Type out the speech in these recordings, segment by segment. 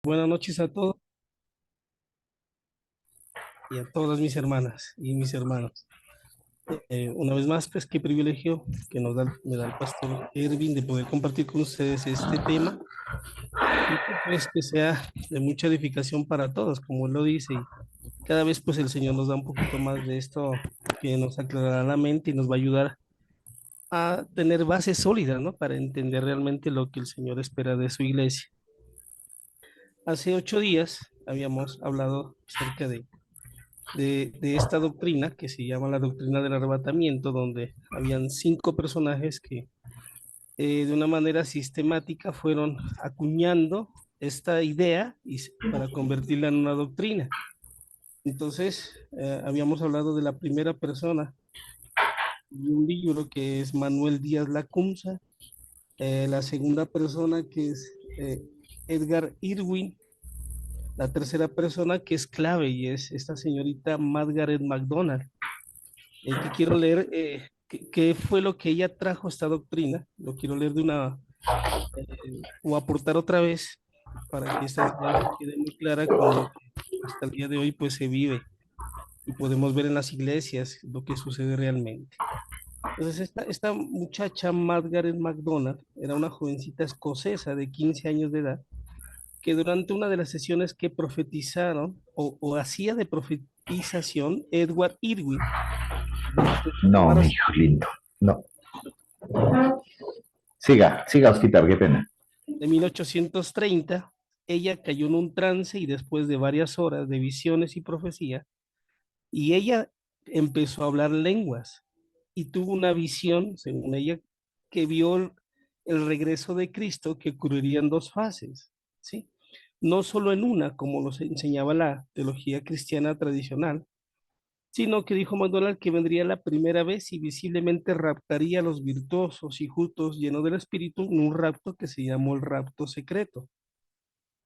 Buenas noches a todos y a todas mis hermanas y mis hermanos. Una vez más, pues qué privilegio que me da el pastor Ervin de poder compartir con ustedes este tema y pues que sea de mucha edificación para todos, como él lo dice. Y cada vez pues el Señor nos da un poquito más de esto que nos aclarará la mente y nos va a ayudar a tener bases sólidas, ¿no? Para entender realmente lo que el Señor espera de su iglesia. Hace 8 días habíamos hablado acerca de esta doctrina que se llama la doctrina del arrebatamiento, donde habían 5 personajes que de una manera sistemática fueron acuñando esta idea para convertirla en una doctrina. Entonces, habíamos hablado de la primera persona de un libro que es Manuel Díaz Lacunza, la segunda persona que es Edgar Irwin, la tercera persona que es clave y es esta señorita Margaret MacDonald. Que quiero leer qué fue lo que ella trajo a esta doctrina. Lo quiero leer o aportar otra vez para que esta enseñanza quede muy clara con lo que hasta el día de hoy pues se vive y podemos ver en las iglesias lo que sucede realmente. Entonces, esta muchacha Margaret MacDonald era una jovencita escocesa de 15 años de edad que durante una de las sesiones que profetizaron o hacía de profetización Edward Irwin, después de No, tomar mi hijo lindo. No. Siga, Osquitar, qué pena. de 1830, ella cayó en un trance y después de varias horas de visiones y profecía, y ella empezó a hablar lenguas y tuvo una visión, según ella, que vio el regreso de Cristo que ocurriría en dos fases, ¿sí? No solo en una, como nos enseñaba la teología cristiana tradicional, sino que dijo MacDonald que vendría la primera vez y visiblemente raptaría a los virtuosos y justos llenos del Espíritu en un rapto que se llamó el rapto secreto.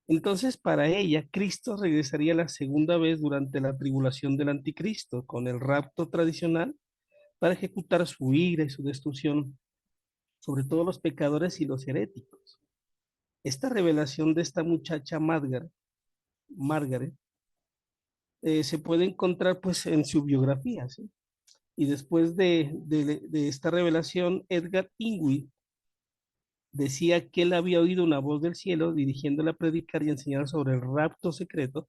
Entonces, para ella, Cristo regresaría la segunda vez durante la tribulación del anticristo, con el rapto tradicional, para ejecutar su ira y su destrucción sobre todos los pecadores y los heréticos. Esta revelación de esta muchacha Margaret, se puede encontrar pues en su biografía, ¿sí? Y después de esta revelación, Edgar Ingrid decía que él había oído una voz del cielo dirigiéndole a predicar y enseñar sobre el rapto secreto,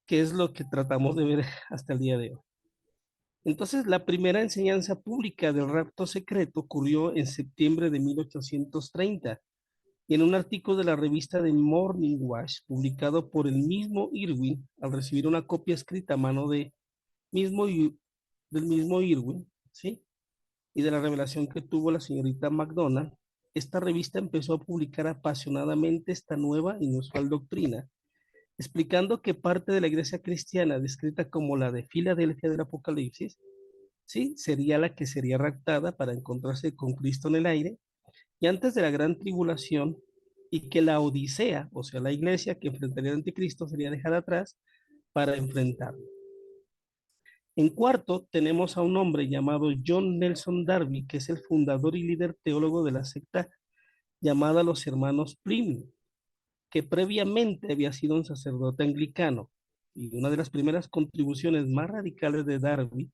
que es lo que tratamos de ver hasta el día de hoy. Entonces, la primera enseñanza pública del rapto secreto ocurrió en septiembre de 1830 y en un artículo de la revista The Morning Watch, publicado por el mismo Irwin, al recibir una copia escrita a mano mismo, del mismo Irwin, ¿sí? Y de la revelación que tuvo la señorita MacDonald, esta revista empezó a publicar apasionadamente esta nueva y inusual doctrina, explicando que parte de la iglesia cristiana, descrita como la de Filadelfia del Apocalipsis, ¿sí? Sería la que sería raptada para encontrarse con Cristo en el aire, y antes de la gran tribulación, y que la Odisea, o sea, la iglesia que enfrentaría al anticristo, sería dejada atrás para enfrentarlo. En cuarto, tenemos a un hombre llamado John Nelson Darby, que es el fundador y líder teólogo de la secta llamada los Hermanos Plymouth, que previamente había sido un sacerdote anglicano. Y una de las primeras contribuciones más radicales de Darby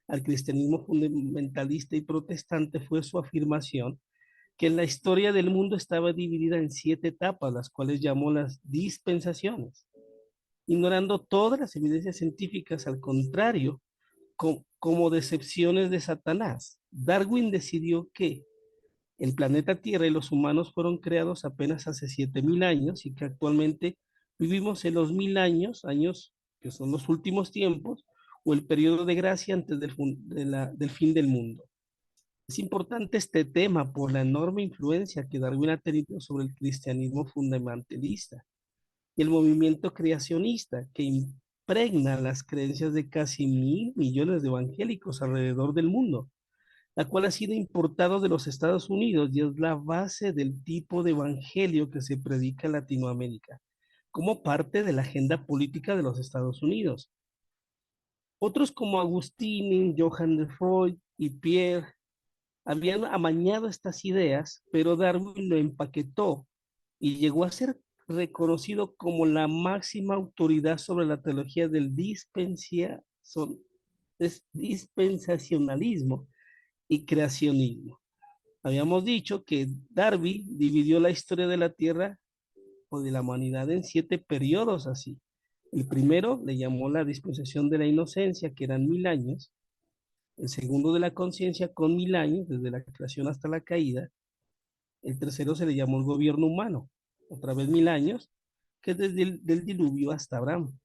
al cristianismo fundamentalista y protestante fue su afirmación que la historia del mundo estaba dividida en 7 etapas, las cuales llamó las dispensaciones, ignorando todas las evidencias científicas, al contrario, como decepciones de Satanás. Darwin decidió que el planeta Tierra y los humanos fueron creados apenas hace 7000 años y que actualmente vivimos en los 1000 años que son los últimos tiempos, o el periodo de gracia antes del fin del mundo. Es importante este tema por la enorme influencia que Darwin ha tenido sobre el cristianismo fundamentalista y el movimiento creacionista que impregna las creencias de casi 1000 millones de evangélicos alrededor del mundo, la cual ha sido importado de los Estados Unidos y es la base del tipo de evangelio que se predica en Latinoamérica, como parte de la agenda política de los Estados Unidos. Otros como Agustín, Johann de Freud y Pierre habían amañado estas ideas, pero Darwin lo empaquetó y llegó a ser reconocido como la máxima autoridad sobre la teología del dispensacionalismo y creacionismo. Habíamos dicho que Darwin dividió la historia de la Tierra o de la humanidad en 7 periodos así. El primero le llamó la dispensación de la inocencia, que eran 1000 años. El segundo de la conciencia, con 1000 años, desde la creación hasta la caída. El tercero se le llamó el gobierno humano, otra vez 1000 años, que es desde el del diluvio hasta Abraham.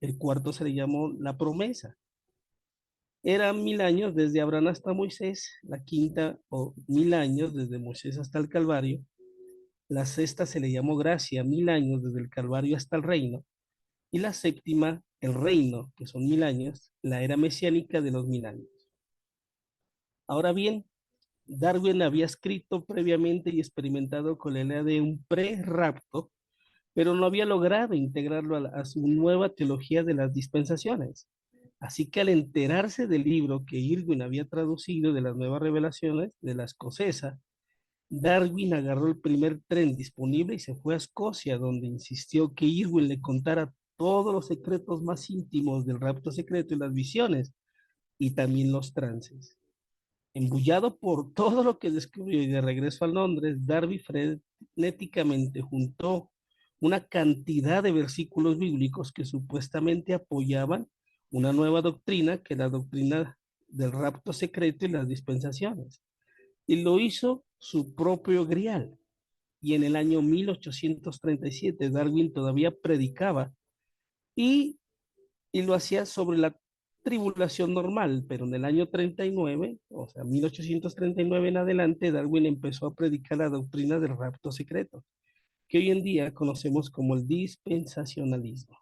El cuarto se le llamó la promesa. Eran 1000 años desde Abraham hasta Moisés. La quinta, o 1000 años desde Moisés hasta el Calvario. La sexta se le llamó gracia, 1000 años desde el Calvario hasta el reino. Y la séptima, el reino, que son 1000 años, la era mesiánica de los 1000 años. Ahora bien, Darwin había escrito previamente y experimentado con la idea de un pre-rapto, pero no había logrado integrarlo a su nueva teología de las dispensaciones. Así que al enterarse del libro que Irwin había traducido de las nuevas revelaciones de la escocesa, Darwin agarró el primer tren disponible y se fue a Escocia, donde insistió que Irwin le contara todos los secretos más íntimos del rapto secreto y las visiones, y también los trances. Embullado por todo lo que descubrió y de regreso a Londres, Darby frenéticamente juntó una cantidad de versículos bíblicos que supuestamente apoyaban una nueva doctrina, que es la doctrina del rapto secreto y las dispensaciones. Y lo hizo su propio grial. Y en el año 1837 Darwin todavía predicaba y, y lo hacía sobre la tribulación normal, pero en el año 39, o sea, 1839 en adelante, Darwin empezó a predicar la doctrina del rapto secreto, que hoy en día conocemos como el dispensacionalismo.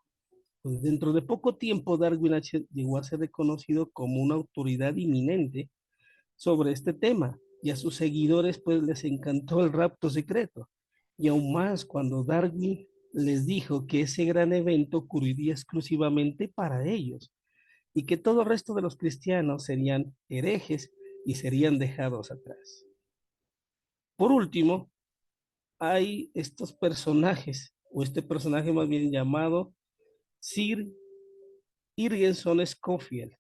Pues dentro de poco tiempo, Darwin llegó a ser reconocido como una autoridad inminente sobre este tema, y a sus seguidores pues les encantó el rapto secreto, y aún más cuando Darwin les dijo que ese gran evento ocurriría exclusivamente para ellos, y que todo el resto de los cristianos serían herejes y serían dejados atrás. Por último, hay estos personajes, o este personaje más bien llamado Sir Irgenson Scofield.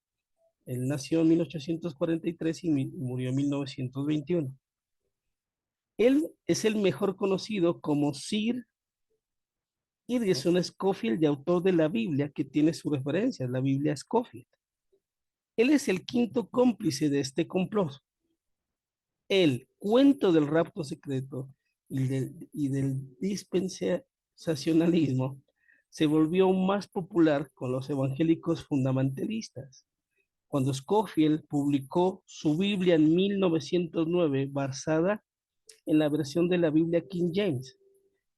Él nació en 1843 y murió en 1921. Él es el mejor conocido como Sir Irgenson Scofield, de autor de la Biblia, que tiene su referencia, la Biblia Scofield. Él es el quinto cómplice de este complot. El cuento del rapto secreto y del dispensacionalismo se volvió aún más popular con los evangélicos fundamentalistas. Cuando Scofield publicó su Biblia en 1909, basada en la versión de la Biblia King James,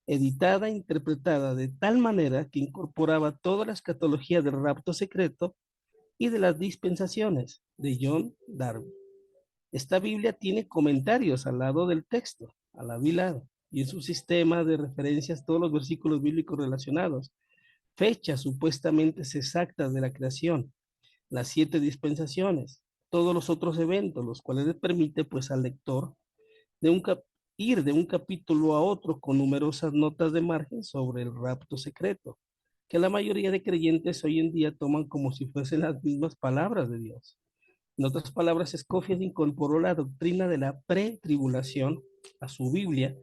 editada e interpretada de tal manera que incorporaba toda la escatología del rapto secreto y de las dispensaciones de John Darby. Esta Biblia tiene comentarios al lado del texto, al lado y lado, y en su sistema de referencias todos los versículos bíblicos relacionados, fechas supuestamente exactas de la creación, las 7 dispensaciones, todos los otros eventos, los cuales le permite pues al lector de ir de un capítulo a otro con numerosas notas de margen sobre el rapto secreto, que la mayoría de creyentes hoy en día toman como si fuesen las mismas palabras de Dios. En otras palabras, Scofield incorporó la doctrina de la pretribulación a su Biblia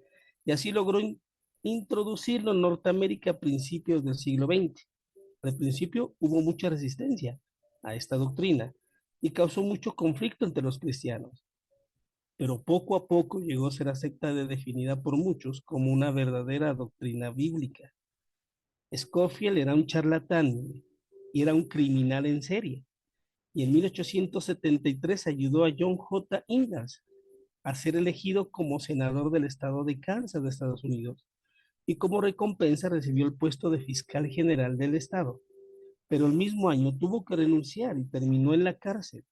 y así logró introducirlo en Norteamérica a principios del siglo XX. Al principio hubo mucha resistencia a esta doctrina y causó mucho conflicto entre los cristianos, pero poco a poco llegó a ser aceptada y definida por muchos como una verdadera doctrina bíblica. Scofield era un charlatán y era un criminal en serie, y en 1873 ayudó a John J. Ingalls a ser elegido como senador del estado de Kansas de Estados Unidos, y como recompensa recibió el puesto de fiscal general del estado. Pero el mismo año tuvo que renunciar y terminó en la cárcel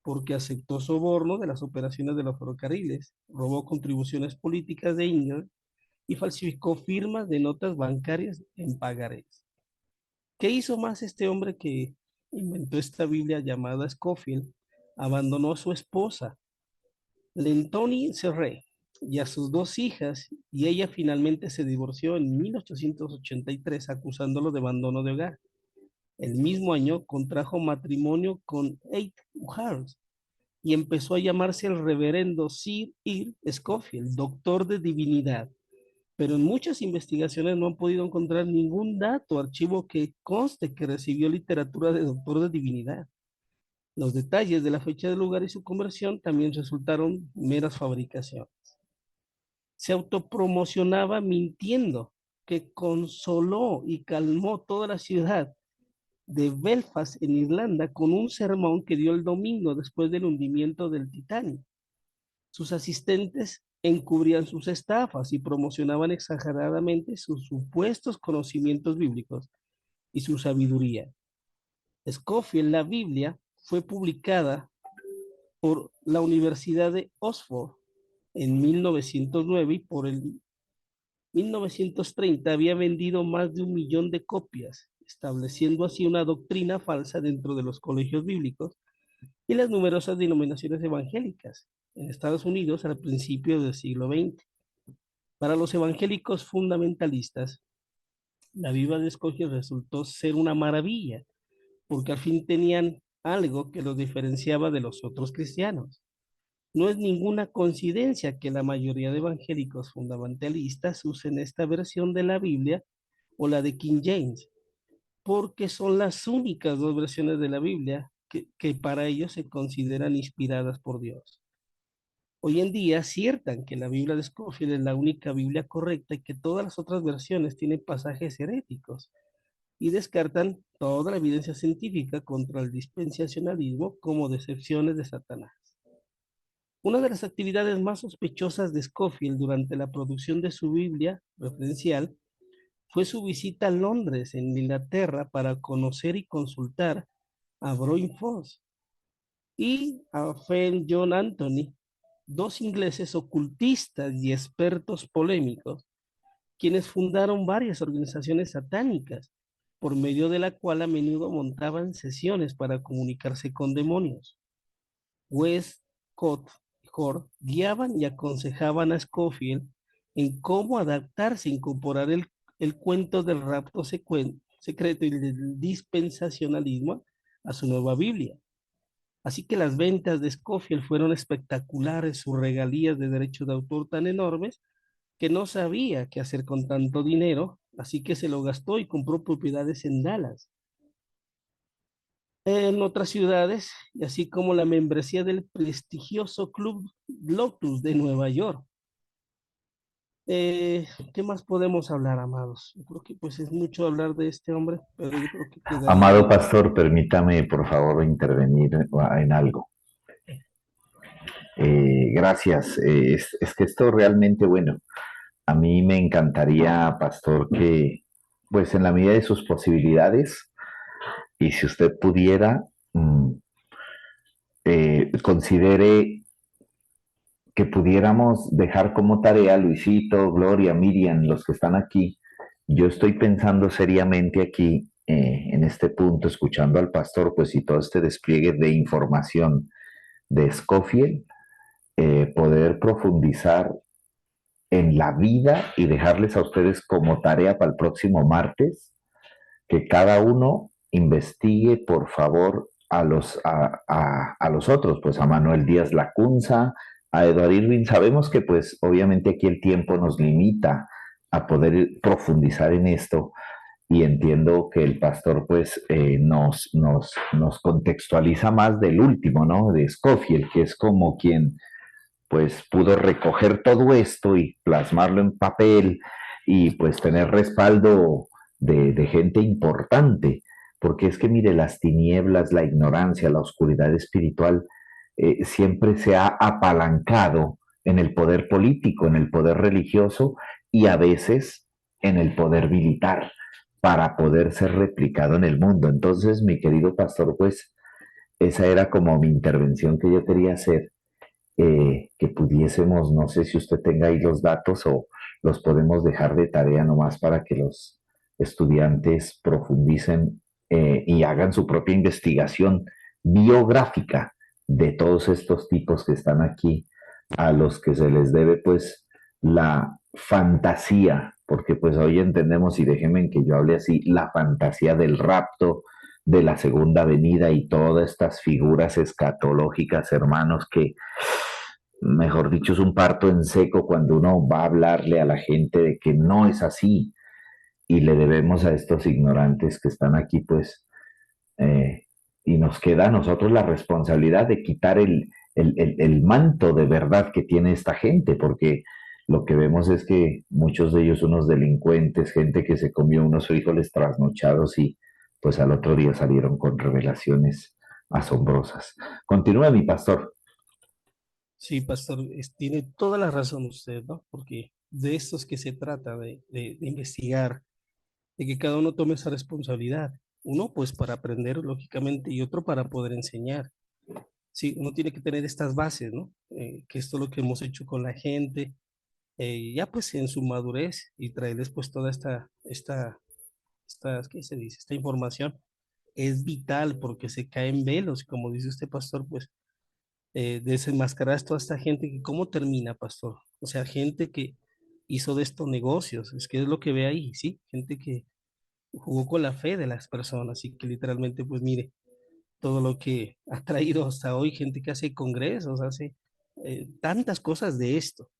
porque aceptó soborno de las operaciones de los ferrocarriles, robó contribuciones políticas de Ingalls y falsificó firmas de notas bancarias en pagarés. ¿Qué hizo más este hombre que inventó esta Biblia llamada Scofield? Abandonó a su esposa, Lentoni Serré, y a sus dos hijas, y ella finalmente se divorció en 1883 acusándolo de abandono de hogar. El mismo año contrajo matrimonio con Kate Hart y empezó a llamarse el reverendo Sir Ir Scofield, doctor de divinidad. Pero en muchas investigaciones no han podido encontrar ningún dato o archivo que conste que recibió literatura de doctor de divinidad. Los detalles de la fecha del lugar y su conversión también resultaron meras fabricaciones. Se autopromocionaba mintiendo que consoló y calmó toda la ciudad de Belfast en Irlanda con un sermón que dio el domingo después del hundimiento del Titanic. Sus asistentes encubrían sus estafas y promocionaban exageradamente sus supuestos conocimientos bíblicos y su sabiduría. Scofield, la Biblia, fue publicada por la Universidad de Oxford en 1909 y por el 1930 había vendido más de 1 millón de copias, estableciendo así una doctrina falsa dentro de los colegios bíblicos y las numerosas denominaciones evangélicas en Estados Unidos al principio del siglo XX. Para los evangélicos fundamentalistas, la Biblia de Escocia resultó ser una maravilla, porque al fin tenían algo que los diferenciaba de los otros cristianos. No es ninguna coincidencia que la mayoría de evangélicos fundamentalistas usen esta versión de la Biblia o la de King James, porque son las únicas dos versiones de la Biblia que para ellos se consideran inspiradas por Dios. Hoy en día aciertan que la Biblia de Scofield es la única Biblia correcta y que todas las otras versiones tienen pasajes heréticos y descartan toda la evidencia científica contra el dispensacionalismo como decepciones de Satanás. Una de las actividades más sospechosas de Scofield durante la producción de su Biblia referencial fue su visita a Londres, en Inglaterra, para conocer y consultar a Broin Foss y a Fen John Anthony, dos ingleses ocultistas y expertos polémicos, quienes fundaron varias organizaciones satánicas, por medio de la cual a menudo montaban sesiones para comunicarse con demonios. Westcott y Hort guiaban y aconsejaban a Scofield en cómo adaptarse, incorporar el cuento del rapto secreto y del dispensacionalismo a su nueva Biblia. Así que las ventas de Scofield fueron espectaculares, sus regalías de derechos de autor tan enormes que no sabía qué hacer con tanto dinero, así que se lo gastó y compró propiedades en Dallas, en otras ciudades, y así como la membresía del prestigioso Club Lotus de Nueva York. ¿Qué más podemos hablar, amados? Yo creo que pues es mucho hablar de este hombre, pero yo creo que quedaría Amado en... pastor, permítame por favor intervenir en algo. Gracias. Es que esto realmente, bueno, a mí me encantaría, pastor, que pues en la medida de sus posibilidades y si usted pudiera, considere que pudiéramos dejar como tarea, Luisito, Gloria, Miriam, los que están aquí. Yo estoy pensando seriamente aquí, en este punto, escuchando al pastor, pues y todo este despliegue de información de Scofield, poder profundizar en la vida y dejarles a ustedes como tarea para el próximo martes, que cada uno investigue, por favor, a los otros, pues a Manuel Díaz Lacunza, a Eduardo Irving. Sabemos que pues obviamente aquí el tiempo nos limita a poder profundizar en esto y entiendo que el pastor pues nos contextualiza más del último, ¿no? De Scofield, que es como quien pues pudo recoger todo esto y plasmarlo en papel y pues tener respaldo de gente importante, porque es que mire, las tinieblas, la ignorancia, la oscuridad espiritual siempre se ha apalancado en el poder político, en el poder religioso y a veces en el poder militar para poder ser replicado en el mundo. Entonces, mi querido pastor, pues esa era como mi intervención que yo quería hacer, que pudiésemos, no sé si usted tenga ahí los datos o los podemos dejar de tarea nomás para que los estudiantes profundicen y hagan su propia investigación biográfica de todos estos tipos que están aquí a los que se les debe pues la fantasía, porque pues hoy entendemos, y déjenme que yo hable así, la fantasía del rapto, de la segunda venida y todas estas figuras escatológicas, hermanos, que mejor dicho es un parto en seco cuando uno va a hablarle a la gente de que no es así y le debemos a estos ignorantes que están aquí pues eh, y nos queda a nosotros la responsabilidad de quitar el manto de verdad que tiene esta gente, porque lo que vemos es que muchos de ellos unos delincuentes, gente que se comió unos frijoles trasnochados y pues al otro día salieron con revelaciones asombrosas. Continúa mi pastor. Sí, pastor, tiene toda la razón usted, ¿no? Porque de esto es que se trata, de investigar, de que cada uno tome esa responsabilidad. Uno, pues, para aprender, lógicamente, y otro para poder enseñar. Sí, uno tiene que tener estas bases, ¿no? Que esto es lo que hemos hecho con la gente, ya pues en su madurez y traerles pues toda ¿qué se dice? Esta información es vital porque se caen velos, como dice usted, pastor, pues desenmascarar toda esta gente que cómo termina, pastor. O sea, gente que hizo de estos negocios, es que es lo que ve ahí, ¿sí? Gente que jugó con la fe de las personas y que literalmente, pues mire, todo lo que ha traído hasta hoy, gente que hace congresos, hace tantas cosas de esto.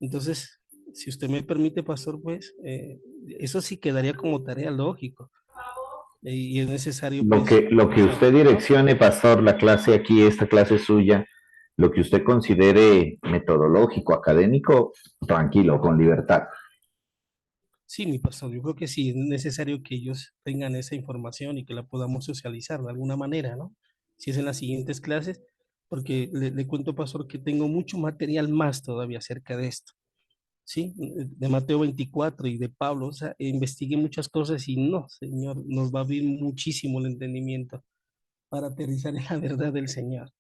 Entonces, si usted me permite, pastor, pues eso sí quedaría como tarea lógico y es necesario, pues, Lo que usted ¿no? direccione, pastor, la clase aquí, esta clase suya, lo que usted considere metodológico, académico, tranquilo, con libertad. Sí, mi pastor, yo creo que sí, es necesario que ellos tengan esa información y que la podamos socializar de alguna manera, ¿no? Si es en las siguientes clases, porque le cuento, pastor, que tengo mucho material más todavía acerca de esto, ¿sí? De Mateo 24 y de Pablo, o sea, investigué muchas cosas y no, Señor, nos va a abrir muchísimo el entendimiento para aterrizar en la verdad del Señor.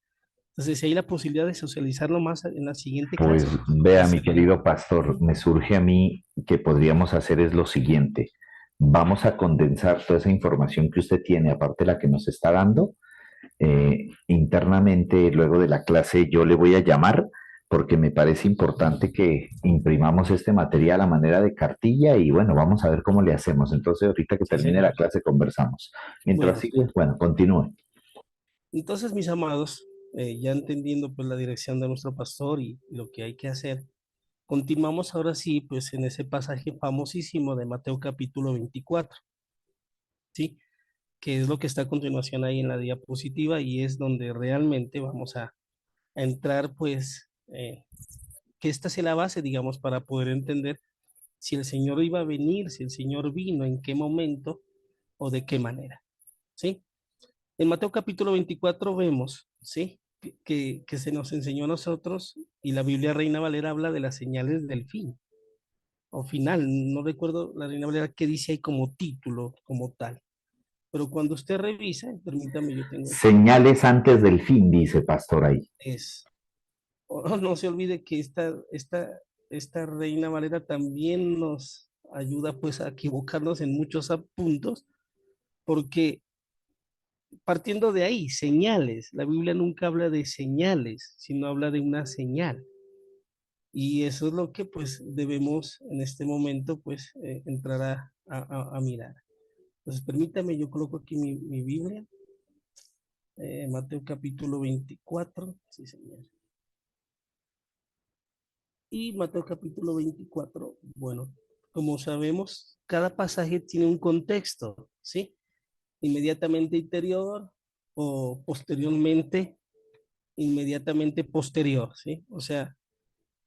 Entonces, si hay la posibilidad de socializarlo más en la siguiente Pues clase, vea, mi sería. querido pastor, me surge a mí que podríamos hacer es lo siguiente. Vamos a condensar toda esa información que usted tiene, aparte de la que nos está dando, internamente, luego de la clase, yo le voy a llamar porque me parece importante que imprimamos este material a manera de cartilla y bueno, vamos a ver cómo le hacemos. Entonces, ahorita que Sí, termine la señor. clase, conversamos. Mientras Bueno, sigue, bueno, continúe. entonces, mis amados, ya entendiendo pues la dirección de nuestro pastor y lo que hay que hacer, continuamos ahora sí pues en ese pasaje famosísimo de Mateo capítulo 24, ¿sí? Que es lo que está a continuación ahí en la diapositiva y es donde realmente vamos a entrar pues, que esta sea la base, digamos, para poder entender si el Señor iba a venir, si el Señor vino, en qué momento o de qué manera, ¿sí? En Mateo capítulo 24 vemos, ¿sí? Que se nos enseñó a nosotros y la Biblia Reina Valera habla de las señales del fin o final. No recuerdo la Reina Valera qué dice ahí como título, como tal. Pero cuando usted revisa, permítame, yo tengo aquí, Señales antes del fin, dice pastor ahí. es, no se olvide que esta Reina Valera también nos ayuda pues a equivocarnos en muchos puntos, porque partiendo de ahí, señales. La Biblia nunca habla de señales, sino habla de una señal. Y eso es lo que pues debemos en este momento pues entrar a mirar. Entonces permítame, yo coloco aquí mi Biblia, Mateo capítulo 24, sí señor. Y Mateo capítulo 24, bueno, como sabemos, cada pasaje tiene un contexto, ¿sí? Inmediatamente interior o posteriormente inmediatamente posterior, ¿sí? O sea,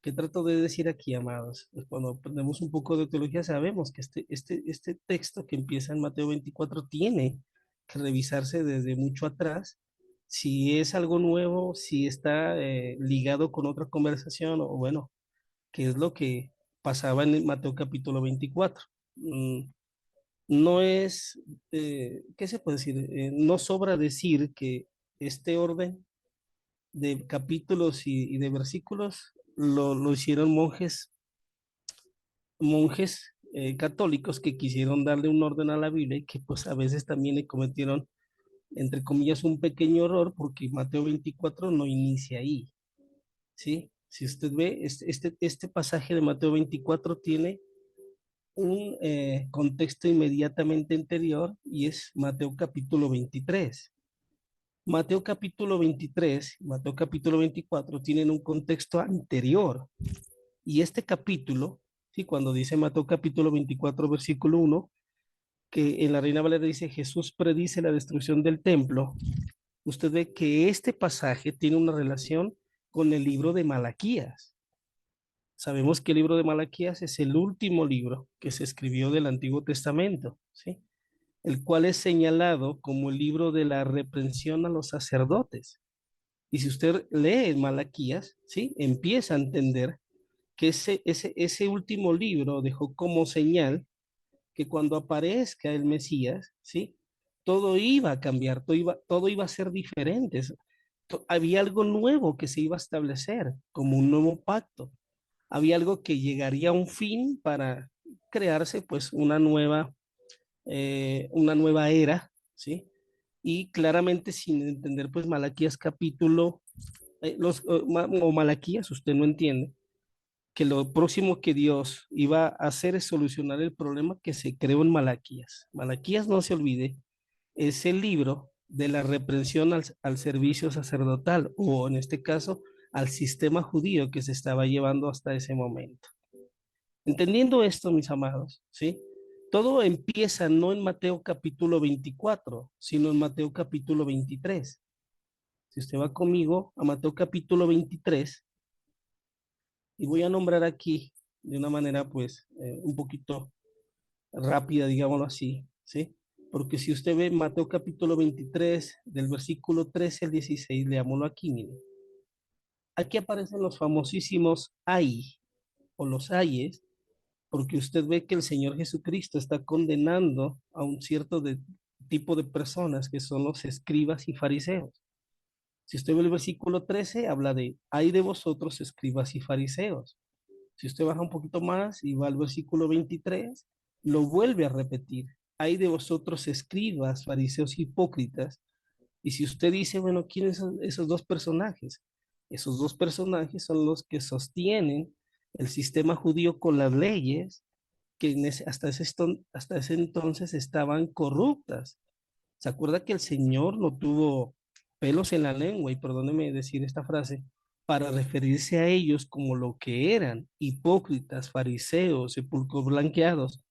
¿qué trato de decir aquí, amados? Pues cuando aprendemos un poco de teología sabemos que este texto que empieza en Mateo 24 tiene que revisarse desde mucho atrás, si es algo nuevo, si está ligado con otra conversación o bueno, qué es lo que pasaba en Mateo capítulo 24. No es, ¿qué se puede decir? No sobra decir que este orden de capítulos y de versículos lo hicieron monjes católicos que quisieron darle un orden a la Biblia y que pues a veces también le cometieron, entre comillas, un pequeño error porque Mateo 24 no inicia ahí, ¿sí? Si usted ve, este pasaje de Mateo 24 tiene un contexto inmediatamente anterior y es Mateo capítulo 23. Mateo capítulo 23, Mateo capítulo 24 tienen un contexto anterior. Y este capítulo, ¿sí? Cuando dice Mateo capítulo 24, versículo 1, que en la Reina Valera dice Jesús predice la destrucción del templo, usted ve que este pasaje tiene una relación con el libro de Malaquías. Sabemos que el libro de Malaquías es el último libro que se escribió del Antiguo Testamento, ¿sí? El cual es señalado como el libro de la reprensión a los sacerdotes. Y si usted lee Malaquías, ¿sí? Empieza a entender que ese último libro dejó como señal que cuando aparezca el Mesías, ¿sí? Todo iba a cambiar, todo iba a ser diferente. Había algo nuevo que se iba a establecer, como un nuevo pacto. Había algo que llegaría a un fin para crearse pues una nueva era, ¿sí? Y claramente sin entender pues Malaquías capítulo, o Malaquías, usted no entiende que lo próximo que Dios iba a hacer es solucionar el problema que se creó en Malaquías. Malaquías, no se olvide, es el libro de la reprensión al servicio sacerdotal, o en este caso, al sistema judío que se estaba llevando hasta ese momento. Entendiendo esto, mis amados, ¿sí? Todo empieza no en Mateo capítulo 24, sino en Mateo capítulo 23. Si usted va conmigo a Mateo capítulo 23, y voy a nombrar aquí de una manera pues un poquito rápida, digámoslo así, ¿sí? Porque si usted ve Mateo capítulo 23, del versículo 13 al 16, leámoslo aquí, mire. Aquí aparecen los famosísimos ay, o los ayes, porque usted ve que el Señor Jesucristo está condenando a un cierto tipo de personas que son los escribas y fariseos. Si usted ve el versículo 13, habla de ay de vosotros, escribas y fariseos. Si usted baja un poquito más y va al versículo 23, lo vuelve a repetir. Hay de vosotros escribas, fariseos hipócritas. Y si usted dice, bueno, ¿quiénes son esos dos personajes? Esos dos personajes son los que sostienen el sistema judío con las leyes que hasta ese entonces estaban corruptas. ¿Se acuerda que el Señor no tuvo pelos en la lengua? Y perdóneme decir esta frase, para referirse a ellos como lo que eran, hipócritas, fariseos, sepulcros blanqueados,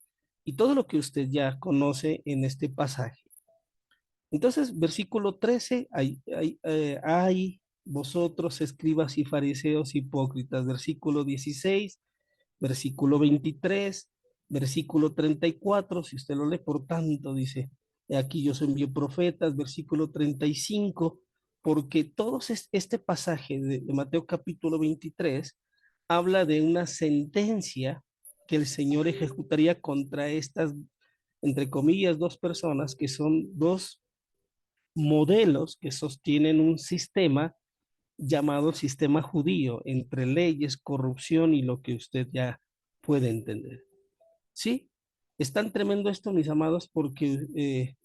y todo lo que usted ya conoce en este pasaje. Entonces, versículo 13, hay vosotros, escribas y fariseos hipócritas. Versículo 16, versículo 23, versículo 34, si usted lo lee, por tanto, dice, aquí yo os envío profetas, versículo 35, porque este pasaje de Mateo capítulo 23 habla de una sentencia que el Señor ejecutaría contra estas, entre comillas, dos personas que son dos modelos que sostienen un sistema llamado sistema judío, entre leyes, corrupción y lo que usted ya puede entender. Sí, es tan tremendo esto, mis amados, porque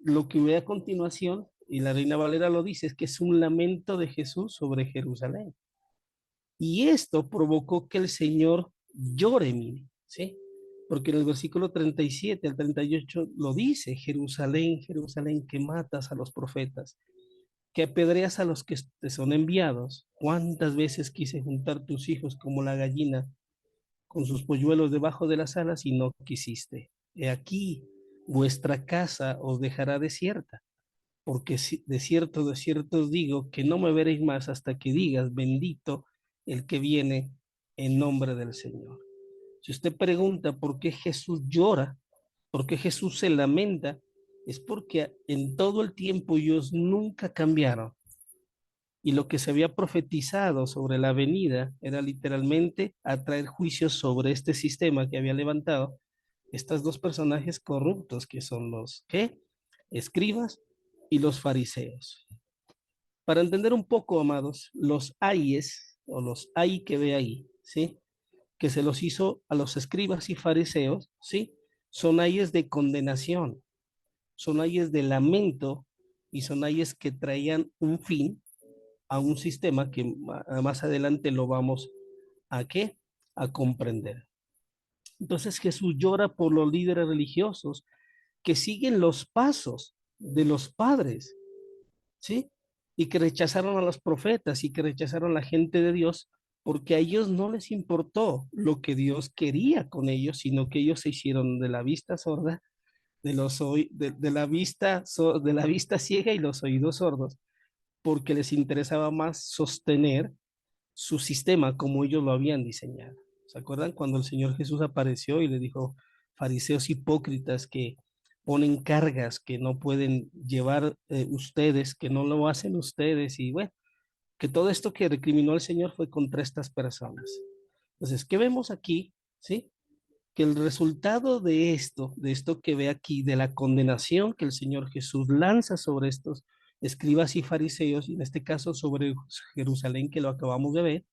lo que ve a continuación, y la Reina Valera lo dice, es que es un lamento de Jesús sobre Jerusalén. Y esto provocó que el Señor llore, mire, ¿sí? Porque en el versículo 37 al 38 lo dice, Jerusalén, Jerusalén, que matas a los profetas, que apedreas a los que te son enviados. ¿Cuántas veces quise juntar tus hijos como la gallina con sus polluelos debajo de las alas y no quisiste? He aquí, vuestra casa os dejará desierta, porque de cierto os digo que no me veréis más hasta que digas, bendito el que viene en nombre del Señor. Si usted pregunta por qué Jesús llora, por qué Jesús se lamenta, es porque en todo el tiempo ellos nunca cambiaron. Y lo que se había profetizado sobre la venida era literalmente atraer juicios sobre este sistema que había levantado estos dos personajes corruptos que son los ¿qué? Escribas y los fariseos. Para entender un poco, amados, los ayes o los ay que ve ahí, ¿sí? Que se los hizo a los escribas y fariseos, ¿sí? Son ayes de condenación, son ayes de lamento y son ayes que traían un fin a un sistema que más adelante lo vamos a ¿qué? A comprender. Entonces Jesús llora por los líderes religiosos que siguen los pasos de los padres, ¿sí? Y que rechazaron a los profetas y que rechazaron a la gente de Dios porque a ellos no les importó lo que Dios quería con ellos, sino que ellos se hicieron de la vista sorda, de la vista ciega y los oídos sordos, porque les interesaba más sostener su sistema como ellos lo habían diseñado. ¿Se acuerdan cuando el Señor Jesús apareció y le dijo, fariseos hipócritas que ponen cargas que no pueden llevar ustedes, que no lo hacen ustedes? Y bueno, que todo esto que recriminó el Señor fue contra estas personas. Entonces, ¿qué vemos aquí? ¿Sí? Que el resultado de esto que ve aquí, de la condenación que el Señor Jesús lanza sobre estos escribas y fariseos, y en este caso sobre Jerusalén, que lo acabamos de ver,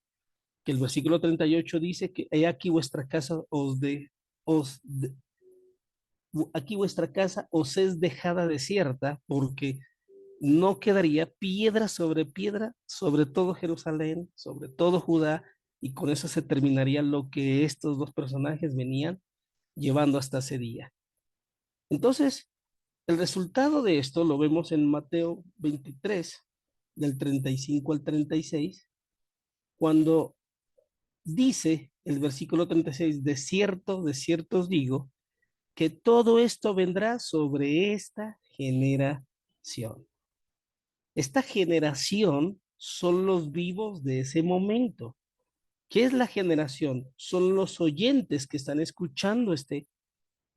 que el versículo 38 dice que he aquí vuestra casa aquí vuestra casa os es dejada desierta, porque no quedaría piedra sobre todo Jerusalén, sobre todo Judá, y con eso se terminaría lo que estos dos personajes venían llevando hasta ese día. Entonces, el resultado de esto lo vemos en Mateo 23, del 35 al 36, cuando dice el versículo 36, de cierto os digo, que todo esto vendrá sobre esta generación. Esta generación son los vivos de ese momento. ¿Qué es la generación? Son los oyentes que están escuchando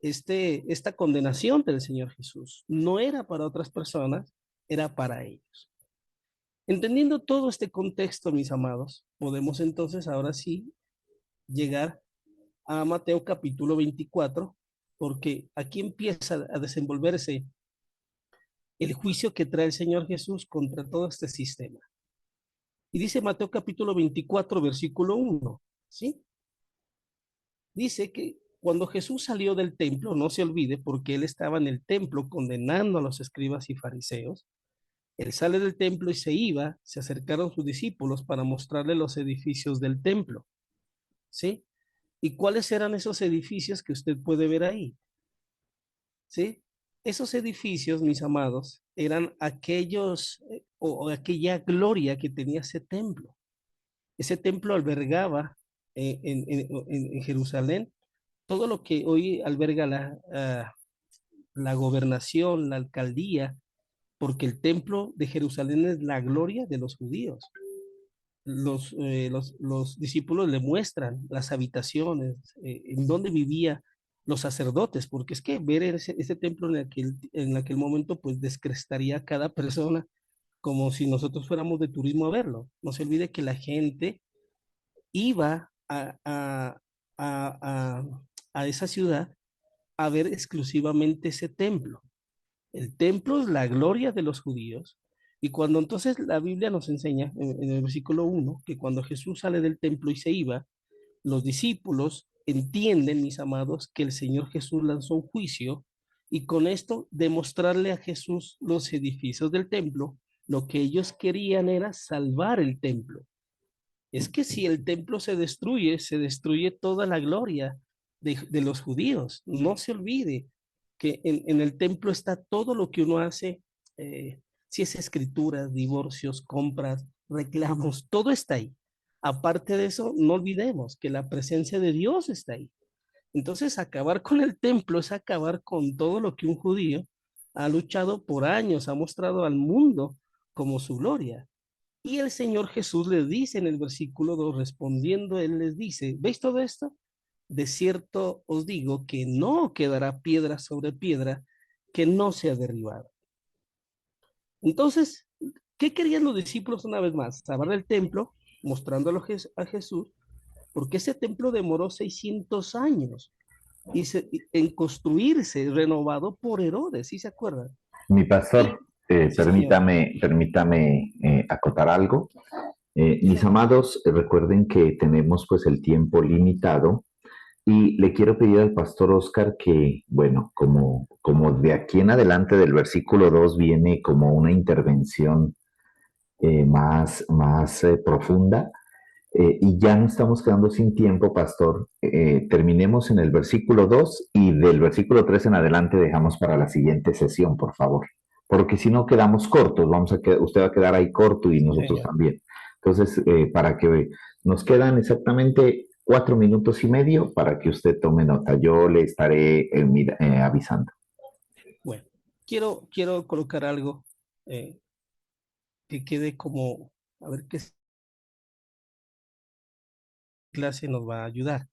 esta condenación del Señor Jesús. No era para otras personas, era para ellos. Entendiendo todo este contexto, mis amados, podemos entonces ahora sí llegar a Mateo capítulo 24, porque aquí empieza a desenvolverse el juicio que trae el Señor Jesús contra todo este sistema. Y dice Mateo capítulo 24, versículo 1, ¿sí? Dice que cuando Jesús salió del templo, no se olvide, porque él estaba en el templo condenando a los escribas y fariseos, él sale del templo y se iba, se acercaron sus discípulos para mostrarle los edificios del templo, ¿sí? ¿Y cuáles eran esos edificios que usted puede ver ahí? ¿Sí? Esos edificios, mis amados, eran aquellos o aquella gloria que tenía ese templo. Ese templo albergaba en Jerusalén todo lo que hoy alberga la gobernación, la alcaldía, porque el templo de Jerusalén es la gloria de los judíos. Los discípulos le muestran las habitaciones, en donde vivía los sacerdotes, porque es que ver ese templo en aquel momento, pues descrestaría a cada persona como si nosotros fuéramos de turismo a verlo. No se olvide que la gente iba a esa ciudad a ver exclusivamente ese templo. El templo es la gloria de los judíos. Y cuando entonces la Biblia nos enseña en el versículo 1 que cuando Jesús sale del templo y se iba, los discípulos entienden, mis amados, que el Señor Jesús lanzó un juicio y con esto demostrarle a Jesús los edificios del templo, lo que ellos querían era salvar el templo. Es que si el templo se destruye toda la gloria de los judíos. No se olvide que en el templo está todo lo que uno hace, si es escrituras, divorcios, compras, reclamos, todo está ahí. Aparte de eso, no olvidemos que la presencia de Dios está ahí. Entonces, acabar con el templo es acabar con todo lo que un judío ha luchado por años, ha mostrado al mundo como su gloria. Y el Señor Jesús les dice en el versículo 2, respondiendo, Él les dice, ¿veis todo esto? De cierto os digo que no quedará piedra sobre piedra que no sea derribada. Entonces, ¿qué querían los discípulos una vez más? Salvar el templo, mostrándolo a Jesús, porque ese templo demoró 600 años en construirse, renovado por Herodes, ¿sí se acuerdan? Mi pastor, Sí, señor. permítame acotar algo. Sí, Mis señor. amados, recuerden que tenemos pues el tiempo limitado y le quiero pedir al pastor Oscar que, bueno, como de aquí en adelante del versículo 2 viene como una intervención más profunda. Y ya no estamos quedando sin tiempo, pastor. Terminemos en el versículo 2 y del versículo 3 en adelante dejamos para la siguiente sesión, por favor. Porque si no quedamos cortos, usted va a quedar ahí corto y nosotros Señor. también. Entonces, para que nos quedan exactamente 4 minutos y medio para que usted tome nota. Yo le estaré avisando. Bueno, quiero colocar algo eh, que quede como, a ver qué clase nos va a ayudar.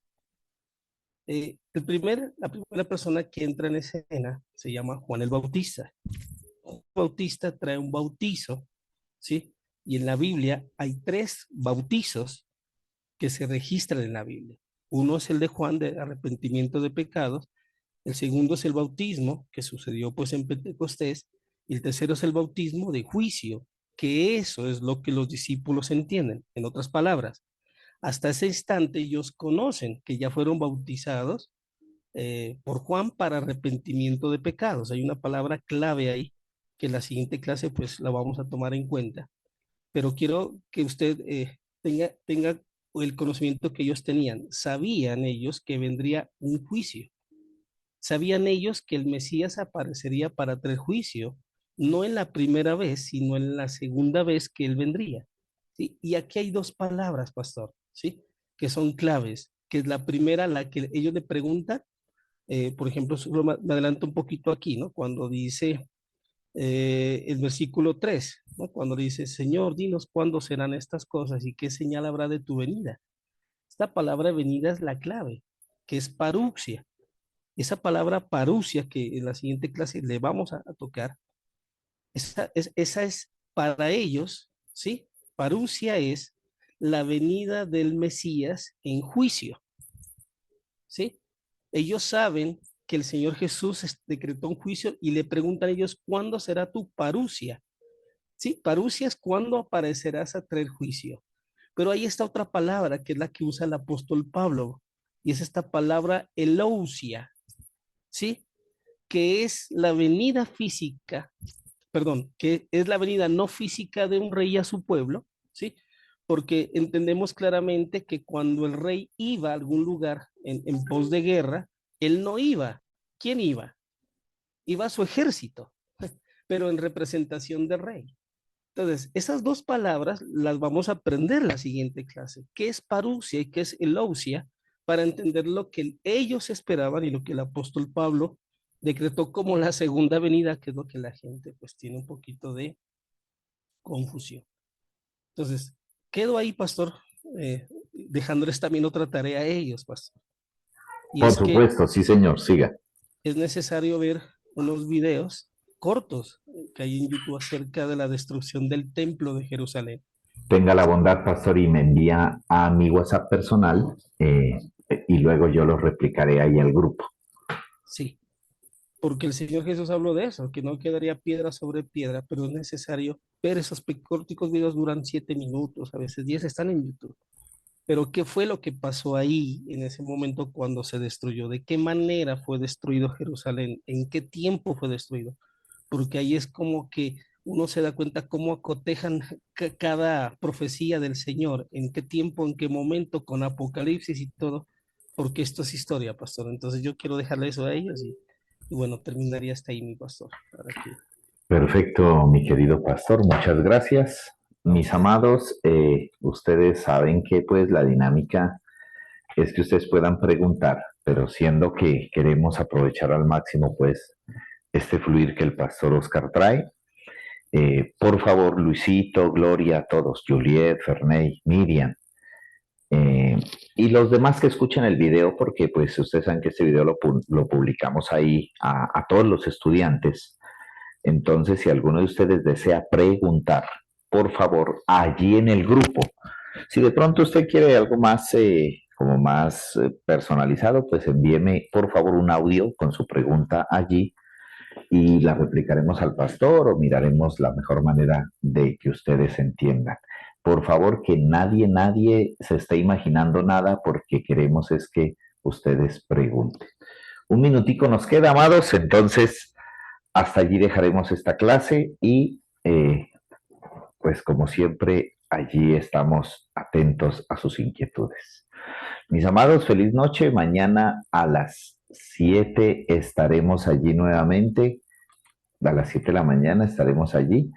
La primera persona que entra en escena se llama Juan el Bautista. Juan el Bautista trae un bautizo, ¿sí? Y en la Biblia hay tres bautizos que se registran en la Biblia. Uno es el de Juan de arrepentimiento de pecados, el segundo es el bautismo que sucedió pues en Pentecostés, y el tercero es el bautismo de juicio, que eso es lo que los discípulos entienden. En otras palabras, hasta ese instante ellos conocen que ya fueron bautizados por Juan para arrepentimiento de pecados. Hay una palabra clave ahí que en la siguiente clase pues la vamos a tomar en cuenta, pero quiero que usted tenga el conocimiento que ellos tenían. Sabían ellos que vendría un juicio. Sabían ellos que el Mesías aparecería para traer juicio, no en la primera vez, sino en la segunda vez que él vendría. ¿Sí? Y aquí hay dos palabras, pastor, ¿sí? Que son claves, que es la primera, la que ellos le preguntan, por ejemplo, me adelanto un poquito aquí, ¿no? Cuando dice el versículo 3, ¿no? Cuando dice, Señor, dinos cuándo serán estas cosas y qué señal habrá de tu venida. Esta palabra venida es la clave, que es paruxia. Esa palabra parusia que en la siguiente clase le vamos a tocar, esa es para ellos, ¿sí? Parusia es la venida del Mesías en juicio, ¿sí? Ellos saben que el Señor Jesús decretó un juicio y le preguntan a ellos, ¿cuándo será tu parusia? Sí, parusia es cuándo aparecerás a traer juicio. Pero ahí está otra palabra que es la que usa el apóstol Pablo, y es esta palabra elousia, ¿sí? Que es la venida física, perdón, que es la venida no física de un rey a su pueblo, ¿sí? Porque entendemos claramente que cuando el rey iba a algún lugar en pos de guerra, él no iba. ¿Quién iba? Iba su ejército, pero en representación del rey. Entonces, esas dos palabras las vamos a aprender en la siguiente clase. ¿Qué es parusia y qué es elousia? Para entender lo que ellos esperaban y lo que el apóstol Pablo decretó como la segunda venida, que es lo que la gente pues tiene un poquito de confusión. Entonces, quedo ahí, pastor, dejándoles también otra tarea a ellos, pastor. Y Por es que supuesto, sí, señor, siga. es necesario ver unos videos cortos que hay en YouTube acerca de la destrucción del templo de Jerusalén. Tenga la bondad, pastor, y me envía a mi WhatsApp personal y luego yo lo replicaré ahí al grupo. Sí, porque el Señor Jesús habló de eso, que no quedaría piedra sobre piedra, pero es necesario ver esos corticos videos, duran 7 minutos, a veces 10, están en YouTube. Pero ¿qué fue lo que pasó ahí en ese momento cuando se destruyó? ¿De qué manera fue destruido Jerusalén? ¿En qué tiempo fue destruido? Porque ahí es como que uno se da cuenta cómo acotejan cada profecía del Señor, en qué tiempo, en qué momento, con Apocalipsis y todo, porque esto es historia, pastor. Entonces yo quiero dejarle eso a ellos y bueno, terminaría hasta ahí, mi pastor. Para que... Perfecto, mi querido pastor, muchas gracias. Mis amados, ustedes saben que pues la dinámica es que ustedes puedan preguntar, pero siendo que queremos aprovechar al máximo pues este fluir que el pastor Oscar trae, por favor, Luisito, Gloria, todos, Juliet, Ferney, Miriam, eh, y los demás que escuchen el video, porque pues ustedes saben que este video lo publicamos ahí a todos los estudiantes. Entonces, si alguno de ustedes desea preguntar, por favor, allí en el grupo. Si de pronto usted quiere algo más, como más personalizado, pues envíeme, por favor, un audio con su pregunta allí y la replicaremos al pastor o miraremos la mejor manera de que ustedes entiendan. Por favor, que nadie se esté imaginando nada porque queremos es que ustedes pregunten. Un minutico nos queda, amados, entonces hasta allí dejaremos esta clase y pues como siempre, allí estamos atentos a sus inquietudes. Mis amados, feliz noche. Mañana a las 7 estaremos allí nuevamente. A las 7 de la mañana estaremos allí